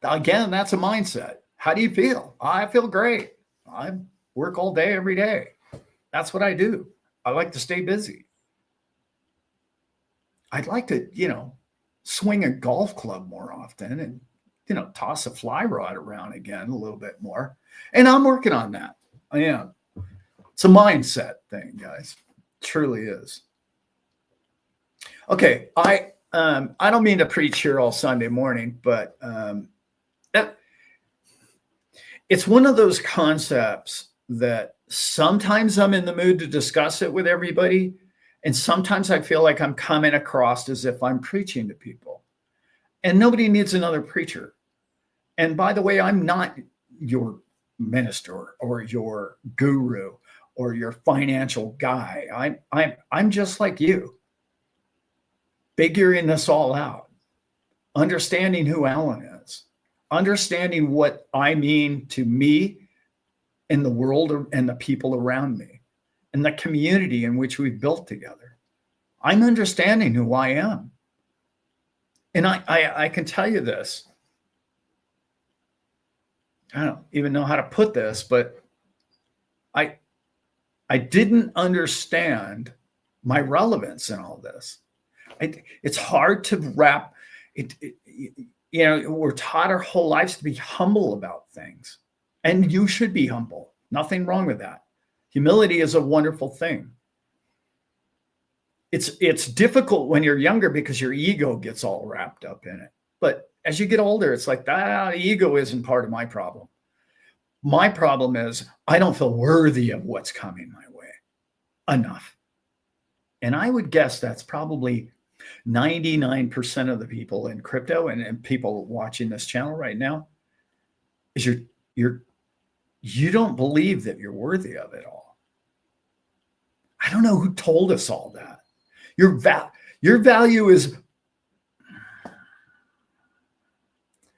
again, that's a mindset. How do you feel? I feel great. I work all day, every day. That's what I do. I like to stay busy. I'd like to, swing a golf club more often and, toss a fly rod around again a little bit more. And I'm working on that. I am. It's a mindset thing, guys. It truly is. Okay. I don't mean to preach here all Sunday morning, but it's one of those concepts that sometimes I'm in the mood to discuss it with everybody. And sometimes I feel like I'm coming across as if I'm preaching to people. And nobody needs another preacher. And by the way, I'm not your minister or your guru or your financial guy. I'm just like you, figuring this all out, understanding who Alan is, understanding what I mean to me in the world and the people around me and the community in which we've built together. I'm understanding who I am. And I can tell you this. I don't even know how to put this, but I didn't understand my relevance in all this. It's hard to wrap it. We're taught our whole lives to be humble about things, and you should be humble. Nothing wrong with that. Humility is a wonderful thing. It's difficult when you're younger because your ego gets all wrapped up in it. But as you get older, it's like that ego isn't part of my problem. My problem is I don't feel worthy of what's coming my way enough. And I would guess that's probably 99% of the people in crypto and people watching this channel right now is you don't believe that you're worthy of it all. I don't know who told us all that. Your value is,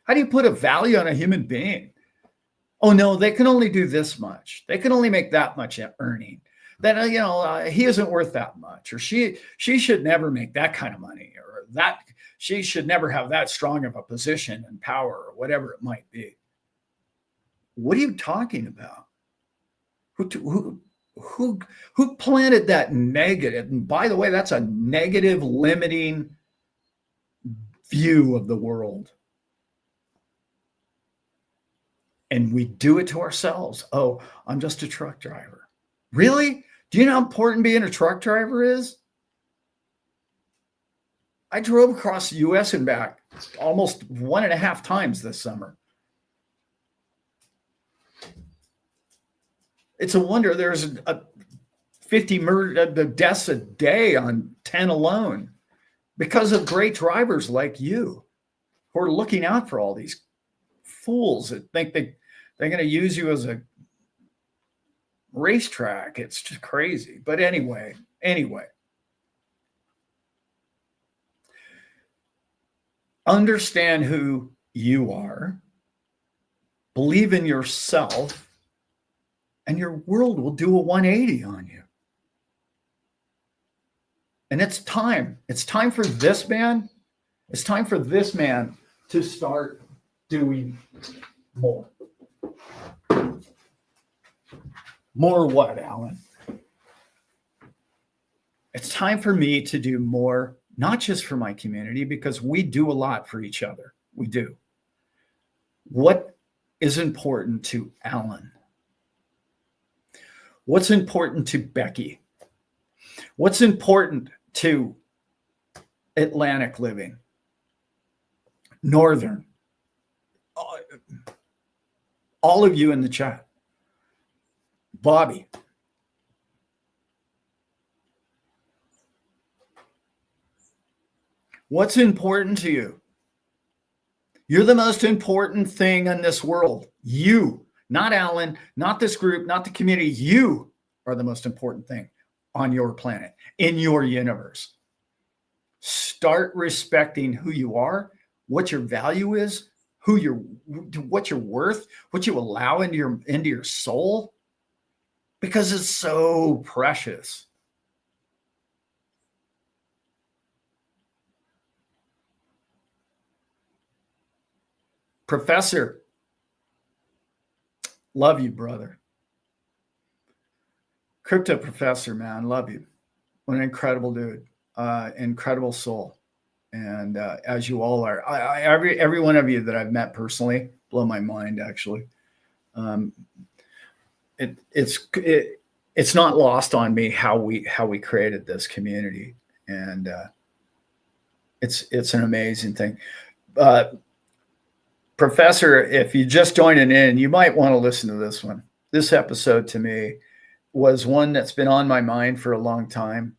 how do you put a value on a human being? Oh no, they can only do this much. They can only make that much earning. Then he isn't worth that much, or she should never make that kind of money, or that she should never have that strong of a position and power, or whatever it might be. What are you talking about? Who planted that negative? And by the way, that's a negative, limiting view of the world. And we do it to ourselves. Oh, I'm just a truck driver. Really? Do you know how important being a truck driver is? I drove across the US and back almost 1.5 times this summer. It's a wonder there's a 50 deaths a day on 10 alone because of great drivers like you who are looking out for all these fools that think they're going to use you as a racetrack. It's just crazy. But anyway, understand who you are, believe in yourself, and your world will do a 180 on you. And it's time. It's time for this man. It's time for this man to start doing more. More what, Alan? It's time for me to do more, not just for my community, because we do a lot for each other. We do. What is important to Alan? What's important to Becky? What's important to Atlantic Living? Northern? All of you in the chat. Bobby. What's important to you? You're the most important thing in this world. You, not Alan, not this group, not the community. You are the most important thing on your planet, in your universe. Start respecting who you are, what your value is, what you're worth, what you allow into your soul, because it's so precious. Professor, love you, brother. Crypto Professor, man, love you. What an incredible dude, incredible soul. And as you all are, every one of you that I've met personally, blow my mind, actually. It's not lost on me how we created this community, and it's an amazing thing. Professor, if you just joining in, you might want to listen to this one. This episode to me was one that's been on my mind for a long time.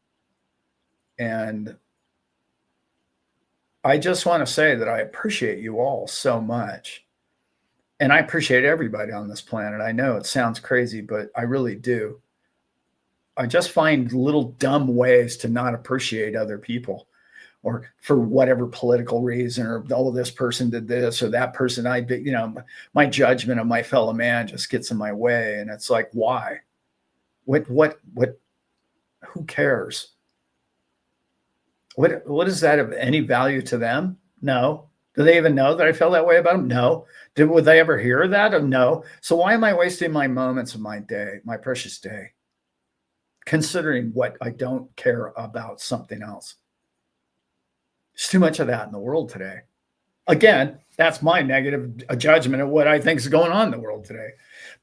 And I just want to say that I appreciate you all so much. And I appreciate everybody on this planet. I know it sounds crazy, but I really do. I just find little dumb ways to not appreciate other people, or for whatever political reason, or, oh, this person did this or that person. My judgment of my fellow man just gets in my way. And it's like, why? What, who cares? What is that of any value to them? No. Do they even know that I feel that way about them? No. Would they ever hear that? No. So why am I wasting my moments of my day, my precious day, considering what I don't care about something else? There's too much of that in the world today. Again, that's my negative judgment of what I think is going on in the world today.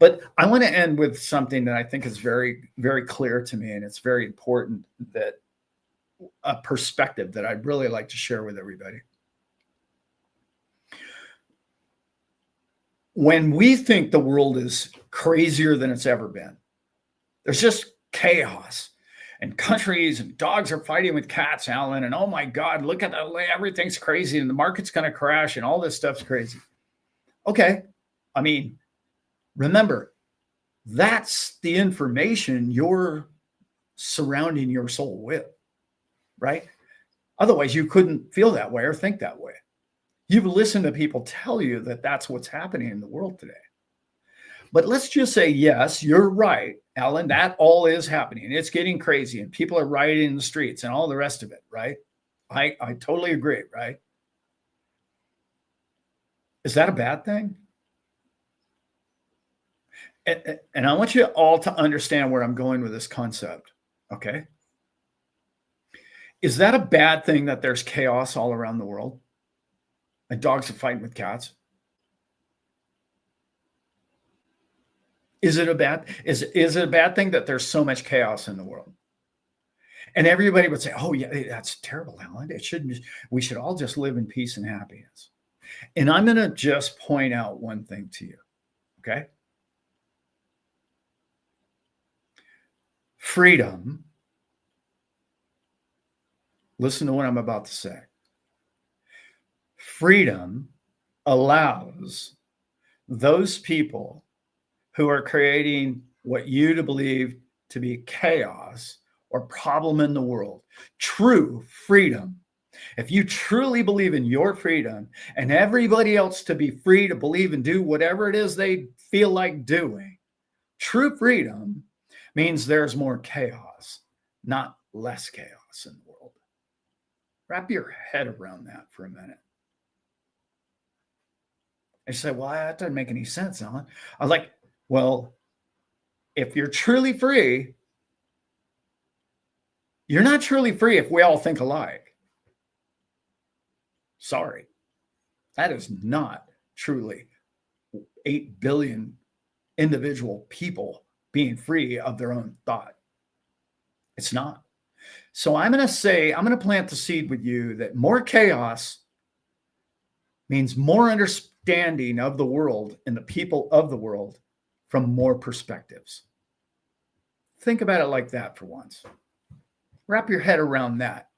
But I want to end with something that I think is very, very clear to me, and it's very important, that a perspective that I'd really like to share with everybody. When we think the world is crazier than it's ever been, there's just chaos. And countries and dogs are fighting with cats, Alan. And oh my God, look at that. Everything's crazy and the market's going to crash and all this stuff's crazy. Okay. I mean, remember, that's the information you're surrounding your soul with, right? Otherwise, you couldn't feel that way or think that way. You've listened to people tell you that that's what's happening in the world today. But let's just say, yes, you're right, Alan, that all is happening. It's getting crazy and people are rioting in the streets and all the rest of it, right? I totally agree, right? Is that a bad thing? And I want you all to understand where I'm going with this concept, okay? Is that a bad thing that there's chaos all around the world and dogs are fighting with cats? Is it a bad thing that there's so much chaos in the world? And everybody would say, oh yeah, that's terrible, Alan. We should all just live in peace and happiness. And I'm going to just point out one thing to you. Okay. Freedom. Listen to what I'm about to say. Freedom allows those people who are creating what you to believe to be chaos or problem in the world, true freedom. If you truly believe in your freedom and everybody else to be free to believe and do whatever it is they feel like doing, true freedom means there's more chaos, not less chaos in the world. Wrap your head around that for a minute. I say, well, that doesn't make any sense, Alan. I was like, well, if you're truly free, you're not truly free if we all think alike. Sorry. That is not truly 8 billion individual people being free of their own thought. It's not. So I'm going to plant the seed with you that more chaos means more understanding of the world and the people of the world from more perspectives. Think about it like that for once. Wrap your head around that.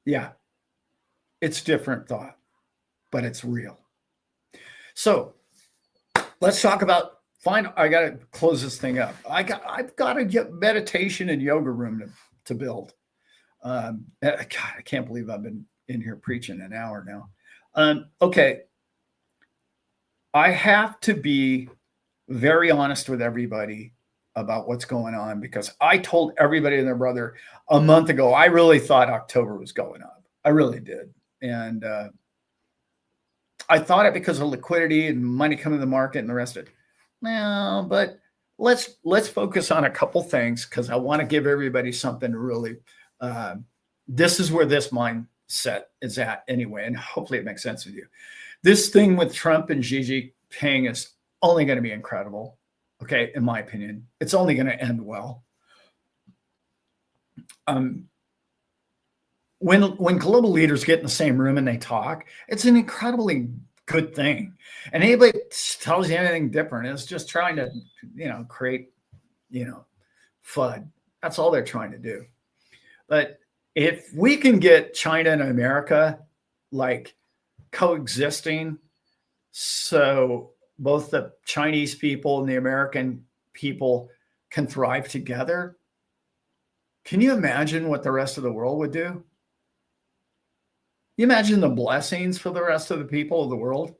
Yeah, it's different thought, but it's real. So let's talk about I got to close this thing up. I've got to get meditation and yoga room to build. God, I can't believe I've been in here preaching an hour now. Okay. I have to be very honest with everybody about what's going on, because I told everybody and their brother a month ago, I really thought October was going up. I really did. And I thought it because of liquidity and money coming to the market and the rest of it. No, but let's focus on a couple things, because I want to give everybody something to really, this is where this mindset is at anyway. And hopefully it makes sense with you. This thing with Trump and Xi Jinping is only going to be incredible. Okay. In my opinion, it's only going to end well. When global leaders get in the same room and they talk, it's an incredibly good thing. And anybody tells you anything different is just trying to, create, FUD. That's all they're trying to do. But if we can get China and America like coexisting, so both the Chinese people and the American people can thrive together, can you imagine what the rest of the world would do? You imagine the blessings for the rest of the people of the world.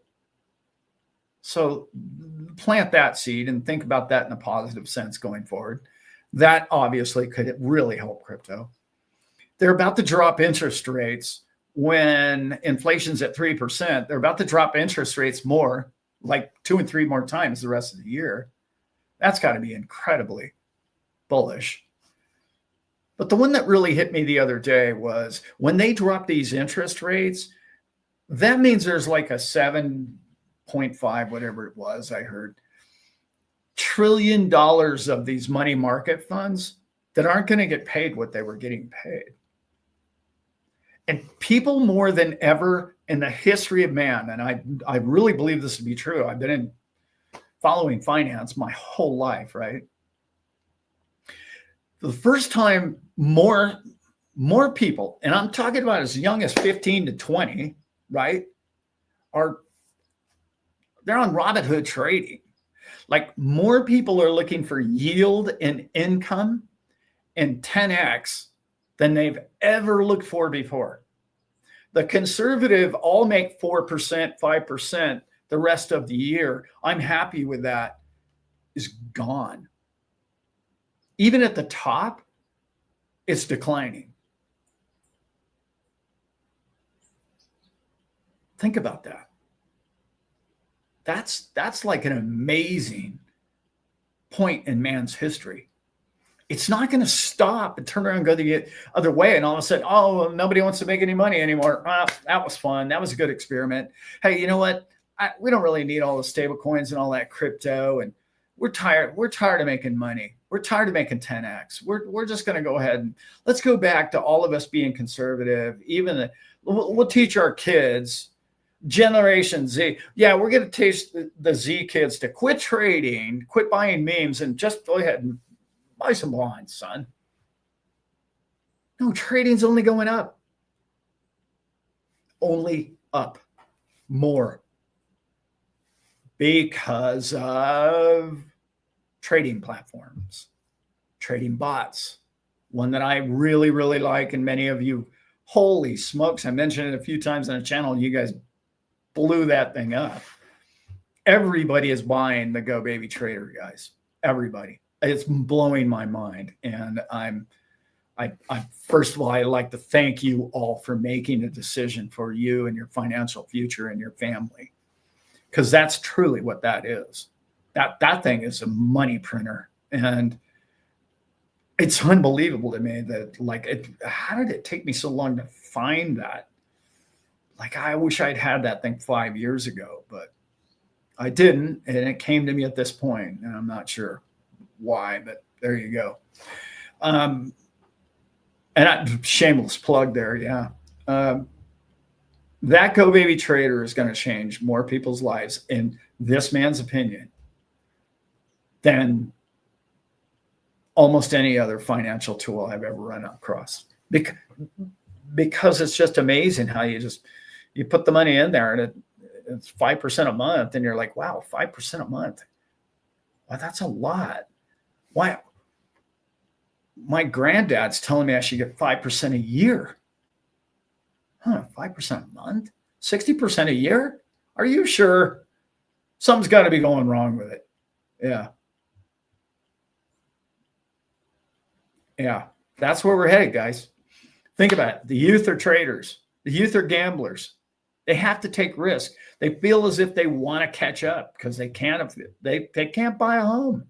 So plant that seed and think about that in a positive sense going forward. That obviously could really help crypto. They're about to drop interest rates when inflation's at 3%. They're about to drop interest rates more, like 2 and 3 more times the rest of the year. That's got to be incredibly bullish. But the one that really hit me the other day was when they drop these interest rates, that means there's like a 7.5, whatever it was, I heard, $trillion of these money market funds that aren't going to get paid what they were getting paid. And people more than ever in the history of man, and I really believe this to be true. I've been following finance my whole life, right? For the first time, more people, and I'm talking about as young as 15 to 20, right, they're on Robinhood trading. Like, more people are looking for yield and income and 10x than they've ever looked for before. The conservative all make 4%, 5% the rest of the year. I'm happy with that. Is gone. Even at the top, it's declining. Think about that. That's like an amazing point in man's history. It's not going to stop and turn around and go the other way. And all of a sudden, oh, nobody wants to make any money anymore. That was fun. That was a good experiment. Hey, you know what? We don't really need all the stable coins and all that crypto. And we're tired. We're tired of making money. We're tired of making 10x. We're just going to go ahead and let's go back to all of us being conservative. We'll teach our kids, Generation Z. Yeah, we're going to teach the Z kids to quit trading, quit buying memes, and just go ahead and buy some bonds, son. No, trading's only going up. Only up. More. Because of trading platforms, trading bots. One that I really, really like, and many of you, holy smokes, I mentioned it a few times on the channel. You guys blew that thing up. Everybody is buying the Go Baby Trader, guys. Everybody. It's blowing my mind. And I first of all, I'd like to thank you all for making a decision for you and your financial future and your family. Because that's truly what that is. That thing is a money printer. And it's unbelievable to me that, how did it take me so long to find that? Like, I wish I'd had that thing 5 years ago, but I didn't. And it came to me at this point, and I'm not sure why, but there you go. Shameless plug there. Yeah. That Go Baby Trader is going to change more people's lives. And this man's opinion than almost any other financial tool I've ever run across. Because it's just amazing how you put the money in there and it's 5% a month, and you're like, wow, 5% a month. Well, that's a lot. Why? My granddad's telling me I should get 5% a year. 5% a month? 60% a year? Are you sure? Something's got to be going wrong with it. Yeah. That's where we're headed, guys. Think about it. The youth are traders. The youth are gamblers. They have to take risk. They feel as if they want to catch up because they can't buy a home.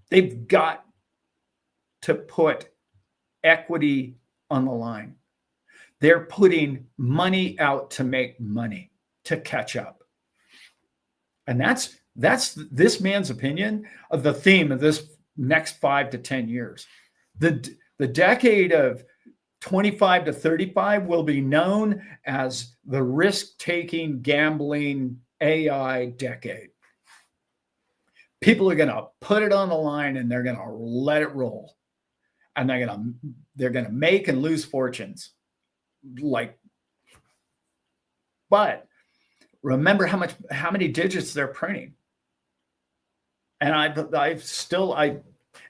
They've got to put equity on the line. They're putting money out to make money, to catch up. And that's this man's opinion of the theme of this next 5 to 10 years. The decade of 25 to 35 will be known as the risk-taking, gambling, AI decade. People are going to put it on the line and they're going to let it roll. And they're going to make and lose fortunes. But remember how many digits they're printing. And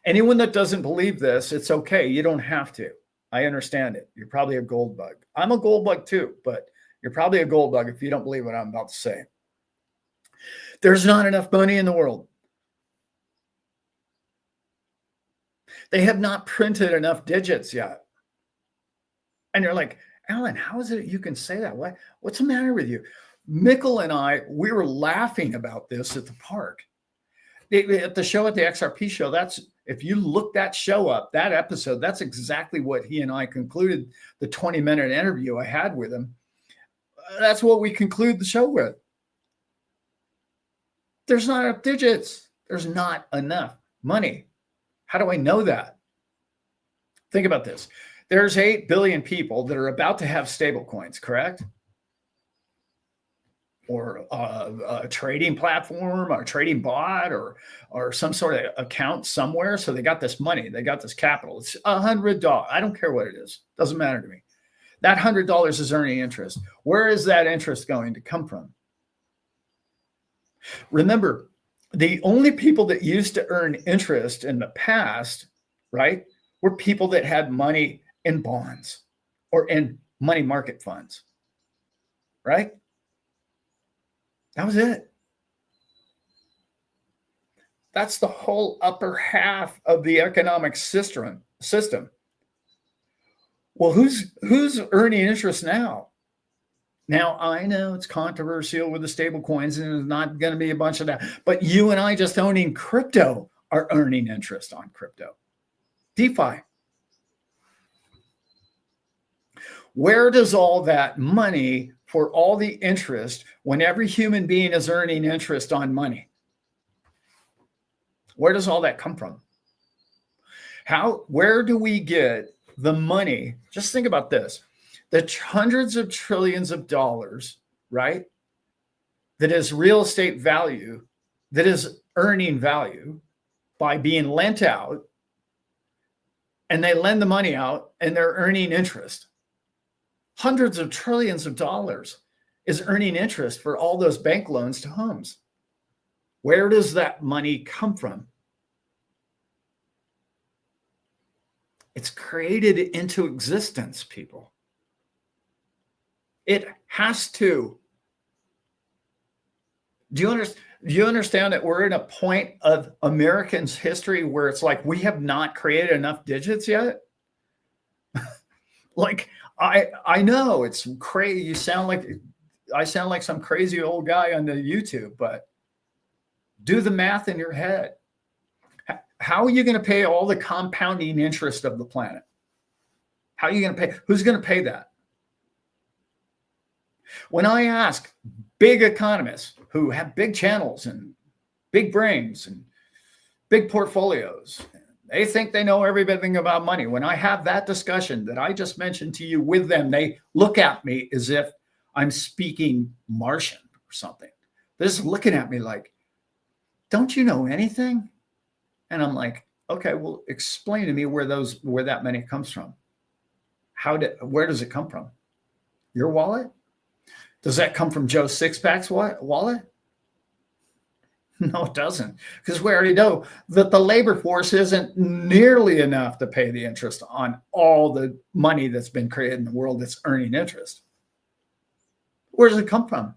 anyone that doesn't believe this, it's okay. You don't have to. I understand it. You're probably a gold bug. I'm a gold bug too, but you're probably a gold bug if you don't believe what I'm about to say. There's not enough money in the world. They have not printed enough digits yet. And you're like, Alan, how is it you can say that? What's the matter with you? Mikkel and I, we were laughing about this at the park. At the show, at the XRP show, if you look that show up, that episode, that's exactly what he and I concluded the 20-minute interview I had with him. That's what we conclude the show with. There's not enough digits. There's not enough money. How do I know that? Think about this. There's 8 billion people that are about to have stable coins, correct? Or a trading platform, or a trading bot, or some sort of account somewhere. So they got this money, they got this capital. It's $100. I don't care what it is. Doesn't matter to me. That $100 is earning interest. Where is that interest going to come from? Remember, the only people that used to earn interest in the past, right, were people that had money in bonds or in money market funds, right? That was it. That's the whole upper half of the economic system. Well, who's earning interest now? Now, I know it's controversial with the stable coins and there's not going to be a bunch of that, but you and I just owning crypto are earning interest on crypto. DeFi. Where does all that money for all the interest when every human being is earning interest on money? Where does all that come from? Where do we get the money? Just think about this. The hundreds of trillions of dollars, right? That is real estate value, that is earning value by being lent out, and they lend the money out and they're earning interest. Hundreds of trillions of dollars is earning interest for all those bank loans to homes. Where does that money come from? It's created into existence, people. It has to. Do you understand that we're in a point of Americans' history where it's like we have not created enough digits yet? Like, I know it's crazy. I sound like some crazy old guy on the YouTube, but do the math in your head. How are you going to pay all the compounding interest of the planet? How are you going to pay? Who's going to pay that? When I ask big economists who have big channels and big brains and big portfolios, they think they know everything about money. When I have that discussion that I just mentioned to you with them, they look at me as if I'm speaking Martian or something. They're just looking at me like, don't you know anything? And I'm like, okay, well, explain to me where that money comes from. Where does it come from? Your wallet? Does that come from Joe Sixpack's wallet? No, it doesn't, because we already know that the labor force isn't nearly enough to pay the interest on all the money that's been created in the world that's earning interest. Where does it come from?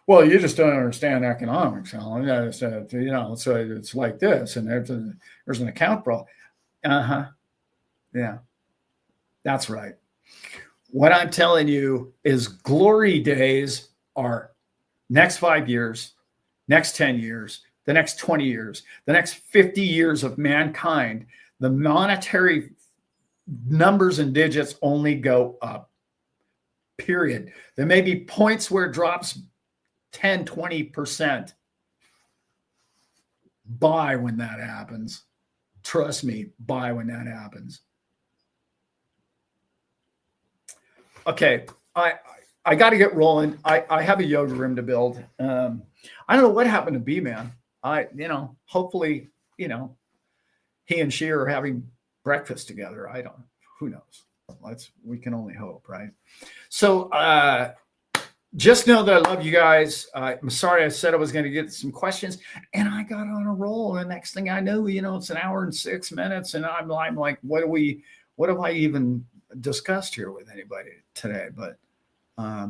Well, you just don't understand economics, Alan. So it's like this, and there's an account for all. Yeah, that's right. What I'm telling you is glory days are next 5 years, next 10 years, the next 20 years, the next 50 years of mankind. The monetary numbers and digits only go up, period. There may be points where it drops 10, 20%. Buy when that happens. Trust me, buy when that happens. Okay, I got to get rolling. I have a yoga room to build. I don't know what happened to B-Man. Hopefully, he and she are having breakfast together. Who knows? We can only hope, right? So just know that I love you guys. I'm sorry I said I was going to get some questions, and I got on a roll. And the next thing I know, it's an hour and 6 minutes, and I'm like, what have I even discussed here with anybody today? But I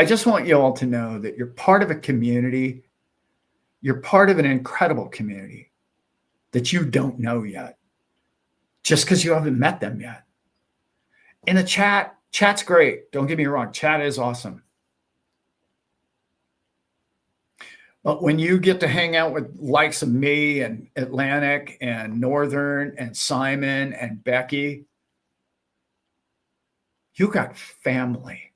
just want you all to know that you're part of a community. You're part of an incredible community that you don't know yet, just because you haven't met them yet. In the chat's great. Don't get me wrong. Chat is awesome. But when you get to hang out with likes of me and Atlantic and Northern and Simon and Becky, you got family.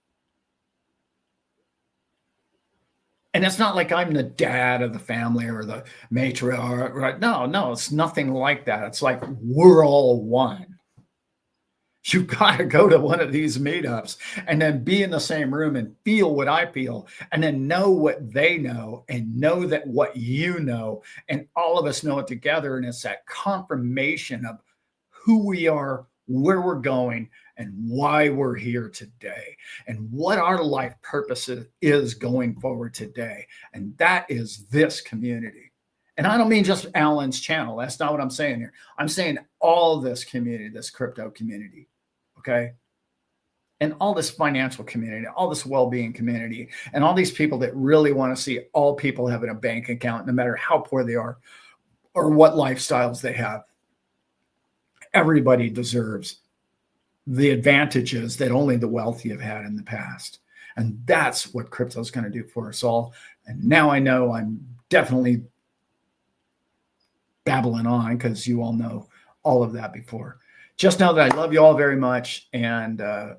And it's not like I'm the dad of the family or the matriarch, right? No, it's nothing like that. It's like we're all one. You've got to go to one of these meetups and then be in the same room and feel what I feel, and then know what they know and know that what you know, and all of us know it together. And it's that confirmation of who we are, where we're going, and why we're here today, and what our life purpose is going forward today. And that is this community. And I don't mean just Alan's channel. That's not what I'm saying here. I'm saying all this community, this crypto community, okay? And all this financial community, all this well-being community, and all these people that really want to see all people having a bank account, no matter how poor they are or what lifestyles they have. Everybody deserves the advantages that only the wealthy have had in the past. And that's what crypto is going to do for us all. And now I know I'm definitely babbling on, because you all know all of that before. Just know that I love you all very much. And I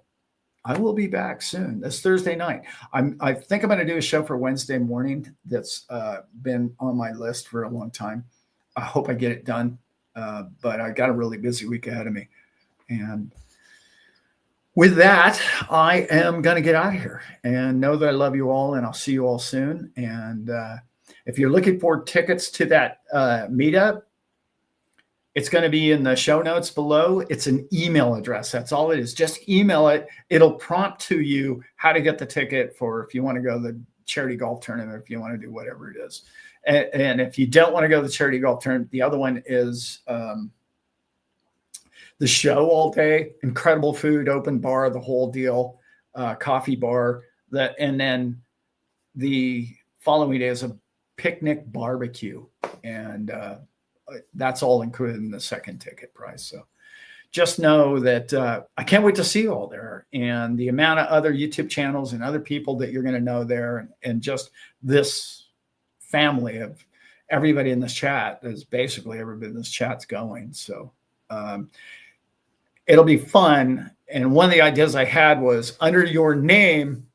will be back soon. This Thursday night. I think I'm going to do a show for Wednesday morning that's been on my list for a long time. I hope I get it done. But I got a really busy week ahead of me. And with that, I am going to get out of here, and know that I love you all, and I'll see you all soon. And if you're looking for tickets to that meetup, it's going to be in the show notes below. It's an email address. That's all it is. Just email it. It'll prompt to you how to get the ticket for if you want to go to the charity golf tournament, if you want to do whatever it is. And if you don't want to go to the charity golf tournament, the other one is the show all day, incredible food, open bar, the whole deal, coffee bar. And then the following day is a picnic barbecue. And that's all included in the second ticket price. So just know that I can't wait to see you all there, and the amount of other YouTube channels and other people that you're going to know there, and just this family of everybody in this chat is basically everybody in this chat's going. So it'll be fun. And one of the ideas I had was, under your name,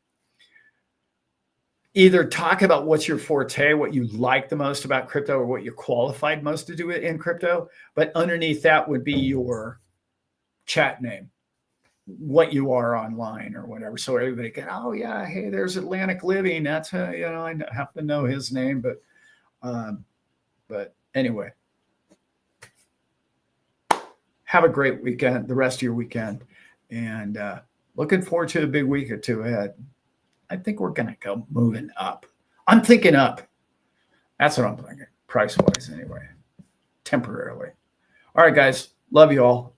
either talk about what's your forte, what you like the most about crypto, or what you're qualified most to do it in crypto. But underneath that would be your chat name. what you are online or whatever. So everybody can, oh yeah, hey, there's Atlantic Living. That's I have to know his name, but anyway, have a great weekend, the rest of your weekend, and looking forward to a big week or two ahead. I think we're going to go moving up. I'm thinking up. That's what I'm thinking, price-wise anyway, temporarily. All right, guys. Love you all.